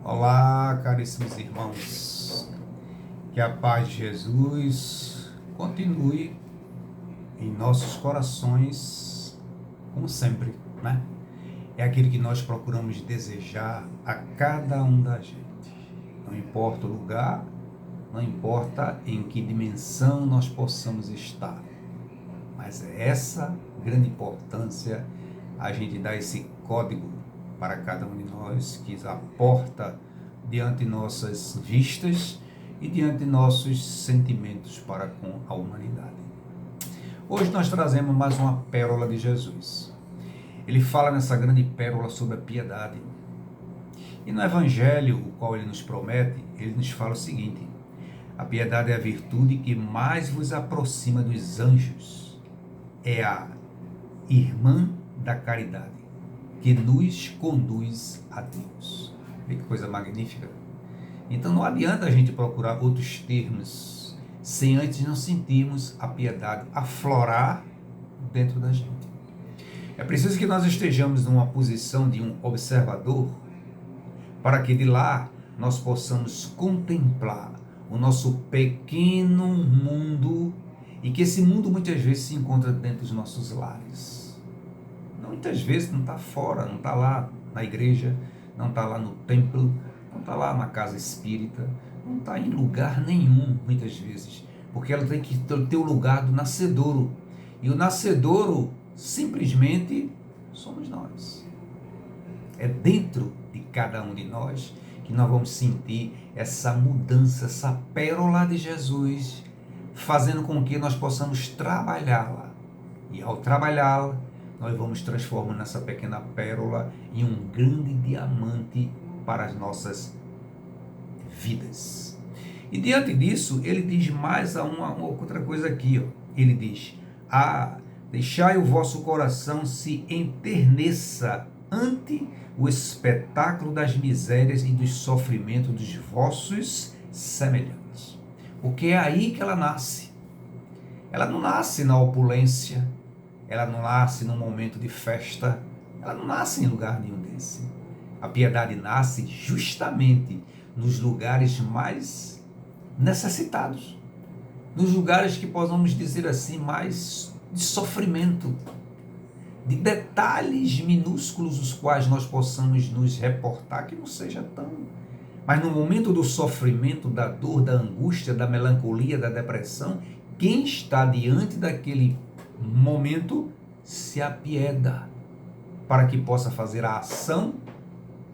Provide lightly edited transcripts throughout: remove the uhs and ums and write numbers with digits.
Olá, caríssimos irmãos, que a paz de Jesus continue em nossos corações, como sempre, né? É aquilo que nós procuramos desejar a cada um da gente. Não importa o lugar, não importa em que dimensão nós possamos estar, mas é essa grande importância a gente dar esse código para cada um de nós, que aporta diante de nossas vistas e diante de nossos sentimentos para com a humanidade. Hoje nós trazemos mais uma pérola de Jesus. Ele fala nessa grande pérola sobre a piedade. E no Evangelho, o qual ele nos promete, ele nos fala o seguinte: a piedade é a virtude que mais vos aproxima dos anjos. É a irmã da caridade, que nos conduz a Deus. Vê que coisa magnífica. Então não adianta a gente procurar outros termos sem antes não sentirmos a piedade aflorar dentro da gente. É preciso que nós estejamos numa posição de um observador, para que de lá nós possamos contemplar o nosso pequeno mundo, e que esse mundo muitas vezes se encontra dentro dos nossos lares. Muitas vezes não está fora, não está lá na igreja, não está lá no templo, não está lá na casa espírita, não está em lugar nenhum, muitas vezes, porque ela tem que ter o lugar do nascedouro, e o nascedouro simplesmente somos nós. É dentro de cada um de nós que nós vamos sentir essa mudança, essa pérola de Jesus, fazendo com que nós possamos trabalhá-la, e ao trabalhá-la, nós vamos transformando essa pequena pérola em um grande diamante para as nossas vidas. E diante disso, ele diz mais uma outra coisa aqui, ó. Ele diz: deixai o vosso coração se enterneça ante o espetáculo das misérias e dos sofrimentos dos vossos semelhantes. Porque é aí que ela nasce. Ela não nasce na opulência, ela não nasce num momento de festa, ela não nasce em lugar nenhum desse. A piedade nasce justamente nos lugares mais necessitados, nos lugares que possamos dizer assim, mais de sofrimento, de detalhes minúsculos os quais nós possamos nos reportar, que não seja tão... Mas no momento do sofrimento, da dor, da angústia, da melancolia, da depressão, quem está diante daquele momento se apieda para que possa fazer a ação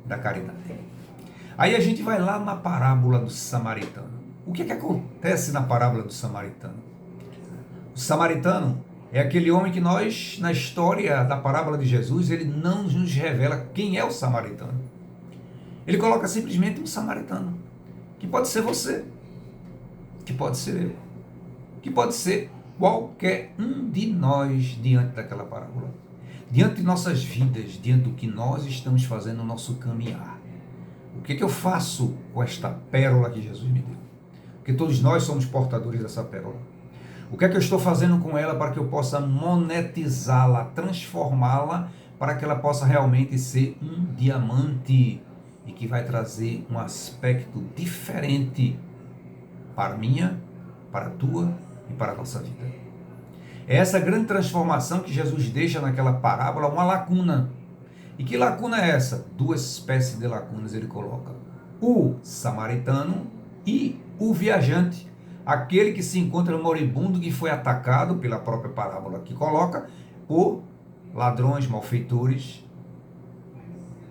da caridade. Aí a gente vai lá na parábola do samaritano. O que acontece na parábola do samaritano? O samaritano é aquele homem que nós, na história da parábola de Jesus, ele não nos revela quem é o samaritano. Ele coloca simplesmente um samaritano, que pode ser você, que pode ser eu, que pode ser qualquer um de nós diante daquela parábola, diante de nossas vidas, diante do que nós estamos fazendo no nosso caminhar. O que eu faço com esta pérola que Jesus me deu? Porque todos nós somos portadores dessa pérola. O que eu estou fazendo com ela para que eu possa monetizá-la, transformá-la, para que ela possa realmente ser um diamante e que vai trazer um aspecto diferente para a minha, para a tua e para a nossa vida. É essa grande transformação que Jesus deixa naquela parábola, uma lacuna. E que lacuna é essa? Duas espécies de lacunas ele coloca: o samaritano e o viajante, aquele que se encontra moribundo, que foi atacado pela própria parábola que coloca por ladrões, malfeitores.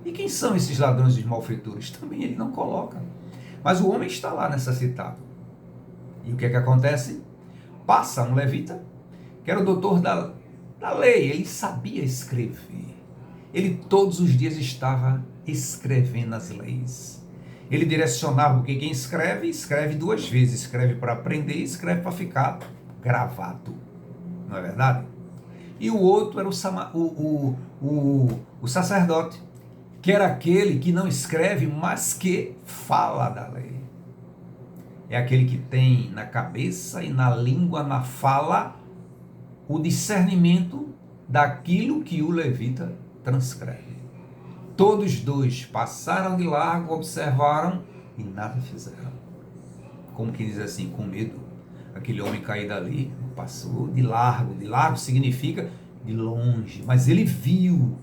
E quem são esses ladrões e malfeitores? Também ele não coloca. Mas o homem está lá necessitado. E o que acontece? Passa um levita, que era o doutor da lei, ele sabia escrever. Ele todos os dias estava escrevendo as leis. Ele direcionava, porque quem escreve, escreve duas vezes. Escreve para aprender e escreve para ficar gravado. Não é verdade? E o outro era o sacerdote, que era aquele que não escreve, mas que fala da lei. É aquele que tem na cabeça e na língua, na fala, o discernimento daquilo que o levita transcreve. todos dois passaram de largo, observaram e nada fizeram. Como que diz assim, com medo. Aquele homem cair dali, passou de largo. De largo significa de longe. Mas ele viu.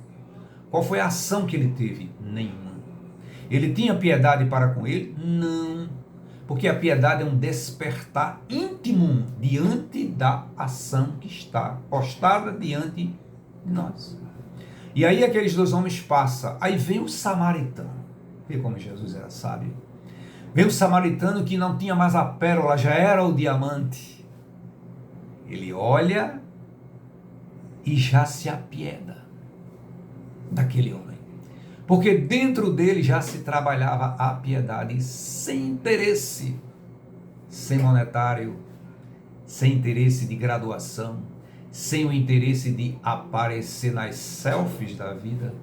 Qual foi a ação que ele teve? Nenhuma. Ele tinha piedade para com ele? Não. Porque a piedade é um despertar íntimo diante da ação que está postada diante de nós. E aí aqueles dois homens passam. Aí vem o samaritano. Vê como Jesus era sábio. Vem o samaritano que não tinha mais a pérola, já era o diamante. Ele olha e já se apieda daquele homem. Porque dentro dele já se trabalhava a piedade sem interesse, sem monetário, sem interesse de graduação, sem o interesse de aparecer nas selfies da vida,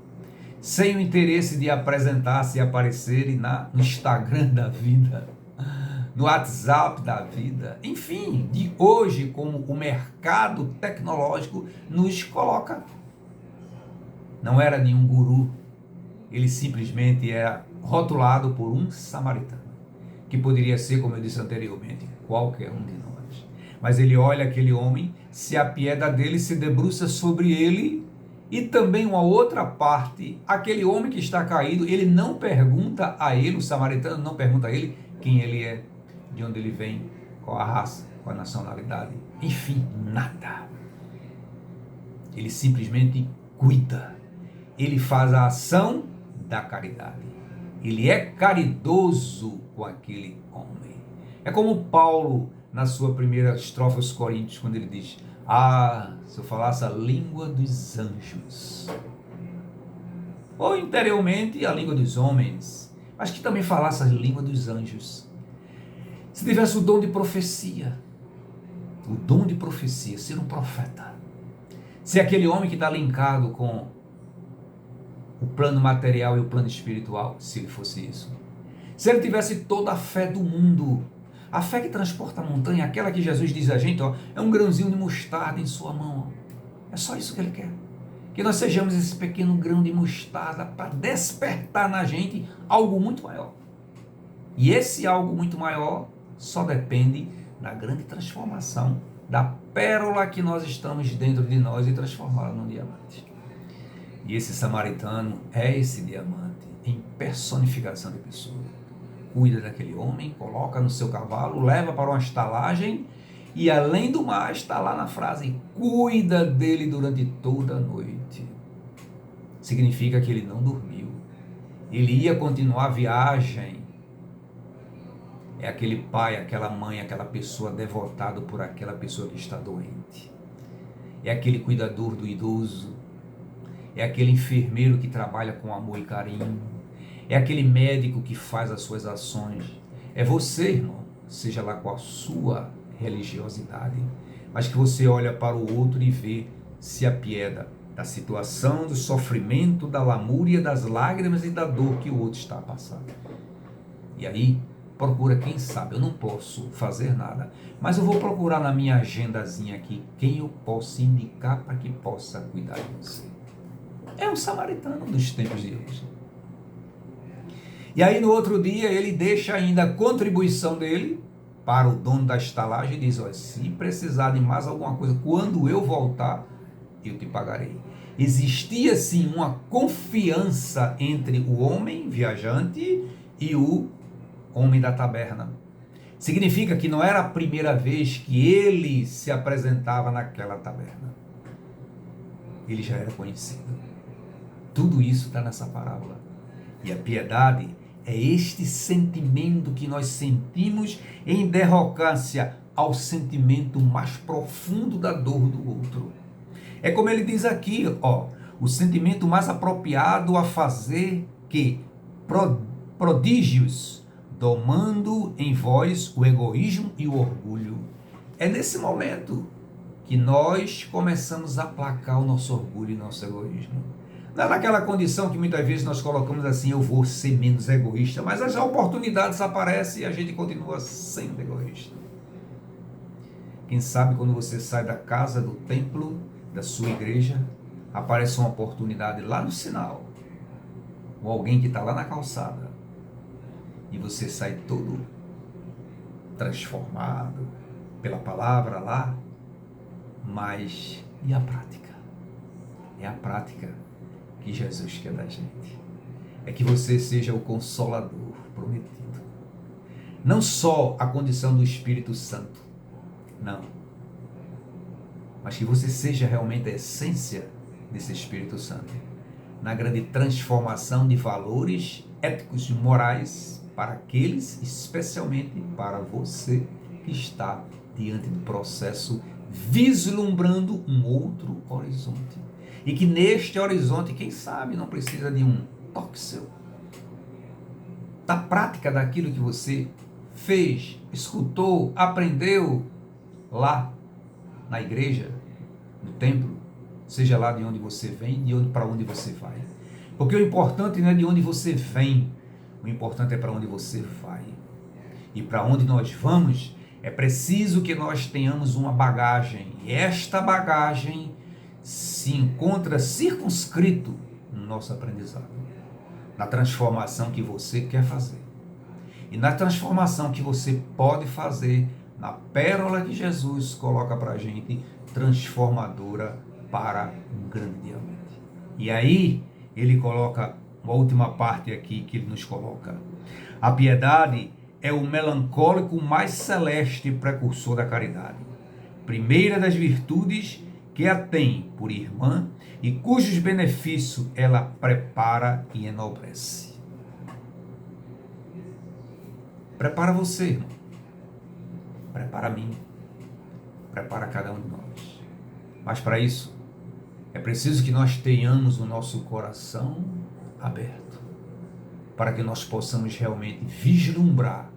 sem o interesse de apresentar-se e aparecer no Instagram da vida, no WhatsApp da vida, enfim, de hoje como o mercado tecnológico nos coloca. Não era nenhum guru, ele simplesmente era rotulado por um samaritano, que poderia ser, como eu disse anteriormente, qualquer um de nós. Mas ele olha aquele homem, se apieda dele, se debruça sobre ele, e também uma outra parte, aquele homem que está caído, ele não pergunta a ele, o samaritano não pergunta a ele quem ele é, de onde ele vem, qual a raça, qual a nacionalidade, enfim, nada. Ele simplesmente cuida, ele faz a ação da caridade, ele é caridoso com aquele homem. É como Paulo, na sua primeira estrofe aos Coríntios, quando ele diz: se eu falasse a língua dos anjos, ou interiormente a língua dos homens, mas que também falasse a língua dos anjos, se tivesse o dom de profecia, ser um profeta, ser aquele homem que está linkado com o plano material e o plano espiritual, se ele fosse isso, se ele tivesse toda a fé do mundo, a fé que transporta a montanha, aquela que Jesus diz a gente, é um grãozinho de mostarda em sua mão, é só isso que ele quer, que nós sejamos esse pequeno grão de mostarda para despertar na gente algo muito maior, e esse algo muito maior só depende da grande transformação da pérola que nós estamos dentro de nós e transformá-la num diamante. E esse samaritano é esse diamante em personificação de pessoa. Cuida daquele homem, coloca no seu cavalo, leva para uma estalagem e, além do mais, está lá na frase: cuida dele durante toda a noite. Significa que ele não dormiu. Ele ia continuar a viagem. É aquele pai, aquela mãe, aquela pessoa devotado por aquela pessoa que está doente. É aquele cuidador do idoso. É aquele enfermeiro que trabalha com amor e carinho. É aquele médico que faz as suas ações. É você, irmão, seja lá qual a sua religiosidade, mas que você olha para o outro e vê, se apieda da situação, do sofrimento, da lamúria, das lágrimas e da dor que o outro está passando. E aí, procura, quem sabe, eu não posso fazer nada, mas eu vou procurar na minha agendazinha aqui quem eu posso indicar para que possa cuidar de você. É um samaritano dos tempos de hoje. E aí no outro dia ele deixa ainda a contribuição dele para o dono da estalagem e diz: se precisar de mais alguma coisa, quando eu voltar, eu te pagarei. Existia sim uma confiança entre o homem viajante e o homem da taberna. Significa que não era a primeira vez que ele se apresentava naquela taberna. Ele já era conhecido. Tudo isso está nessa parábola. E a piedade é este sentimento que nós sentimos em derrocância ao sentimento mais profundo da dor do outro. É como ele diz aqui, o sentimento mais apropriado a fazer que prodígios, domando em vós o egoísmo e o orgulho. É nesse momento que nós começamos a aplacar o nosso orgulho e nosso egoísmo. Não é naquela condição que muitas vezes nós colocamos assim: eu vou ser menos egoísta, mas as oportunidades aparecem e a gente continua sendo egoísta. Quem sabe quando você sai da casa, do templo, da sua igreja, aparece uma oportunidade lá no sinal ou alguém que está lá na calçada, e você sai todo transformado pela palavra lá, mas e a prática? É a prática que Jesus quer da gente. É que você seja o Consolador prometido. Não só a condição do Espírito Santo, não. Mas que você seja realmente a essência desse Espírito Santo. Na grande transformação de valores éticos e morais para aqueles, especialmente para você que está diante do processo, vislumbrando um outro horizonte. E que neste horizonte, quem sabe, não precisa de um toque seu. Da prática daquilo que você fez, escutou, aprendeu lá na igreja, no templo, seja lá de onde você vem, para onde você vai. Porque o importante não é de onde você vem, o importante é para onde você vai. E para onde nós vamos, é preciso que nós tenhamos uma bagagem. E esta bagagem se encontra circunscrito no nosso aprendizado, na transformação que você quer fazer. E na transformação que você pode fazer, na pérola que Jesus coloca para a gente, transformadora para um grande diamante. E aí, ele coloca uma última parte aqui que ele nos coloca. A piedade é o melancólico mais celeste precursor da caridade. Primeira das virtudes que a tem por irmã e cujos benefícios ela prepara e enobrece. Prepara você, irmão. Prepara mim. Prepara cada um de nós. Mas para isso, é preciso que nós tenhamos o nosso coração aberto, para que nós possamos realmente vislumbrar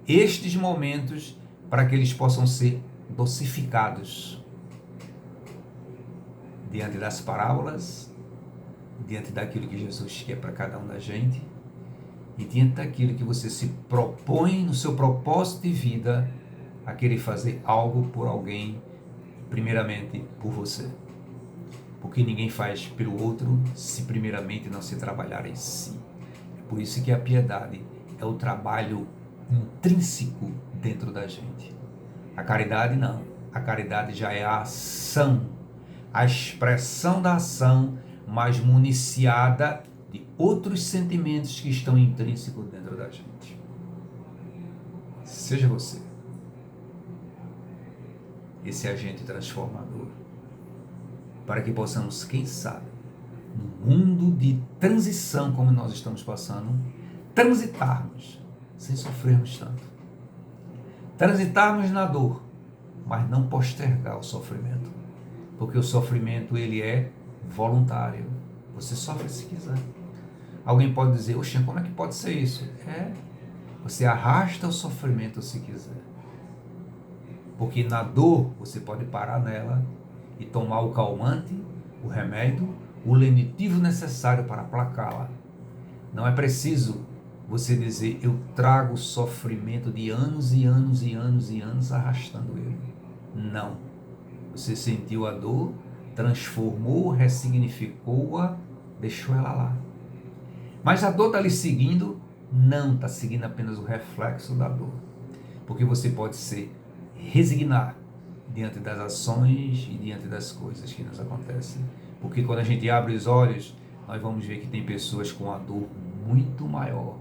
estes momentos, para que eles possam ser dosificados diante das parábolas, diante daquilo que Jesus quer para cada um da gente, e diante daquilo que você se propõe no seu propósito de vida a querer fazer algo por alguém, primeiramente por você. Porque ninguém faz pelo outro se primeiramente não se trabalhar em si. É por isso que a piedade é o trabalho intrínseco dentro da gente. A caridade não. A caridade já é a ação, a expressão da ação, mas municiada de outros sentimentos que estão intrínsecos dentro da gente. Seja você esse agente transformador, para que possamos, quem sabe, no mundo de transição como nós estamos passando, transitarmos sem sofrermos tanto. Transitarmos na dor, mas não postergar o sofrimento. Porque o sofrimento, ele é voluntário. Você sofre se quiser. Alguém pode dizer, oxe, como é que pode ser isso? Você arrasta o sofrimento se quiser. Porque na dor, você pode parar nela e tomar o calmante, o remédio, o lenitivo necessário para aplacá-la. Não é preciso você dizer, eu trago sofrimento de anos e anos e anos e anos arrastando ele. Não. Você sentiu a dor, transformou, ressignificou-a, deixou ela lá. Mas a dor está lhe seguindo? Não, está seguindo apenas o reflexo da dor. Porque você pode se resignar diante das ações e diante das coisas que nos acontecem. Porque quando a gente abre os olhos, nós vamos ver que tem pessoas com a dor muito maior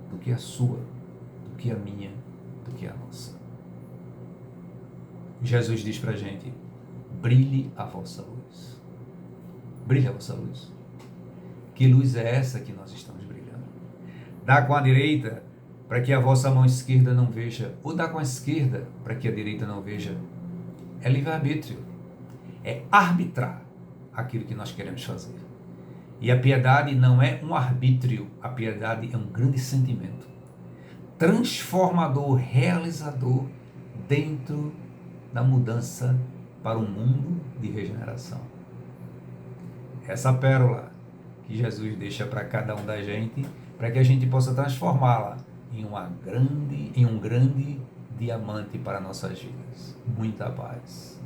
do que a sua, do que a minha, do que a nossa. Jesus diz pra gente, brilhe a vossa luz. Brilhe a vossa luz. Que luz é essa que nós estamos brilhando? Dá com a direita para que a vossa mão esquerda não veja, ou dá com a esquerda para que a direita não veja. É livre-arbítrio. É arbitrar aquilo que nós queremos fazer. E a piedade não é um arbítrio, a piedade é um grande sentimento. Transformador, realizador dentro da mudança para um mundo de regeneração. Essa pérola que Jesus deixa para cada um da gente, para que a gente possa transformá-la em um grande diamante para nossas vidas. Muita paz.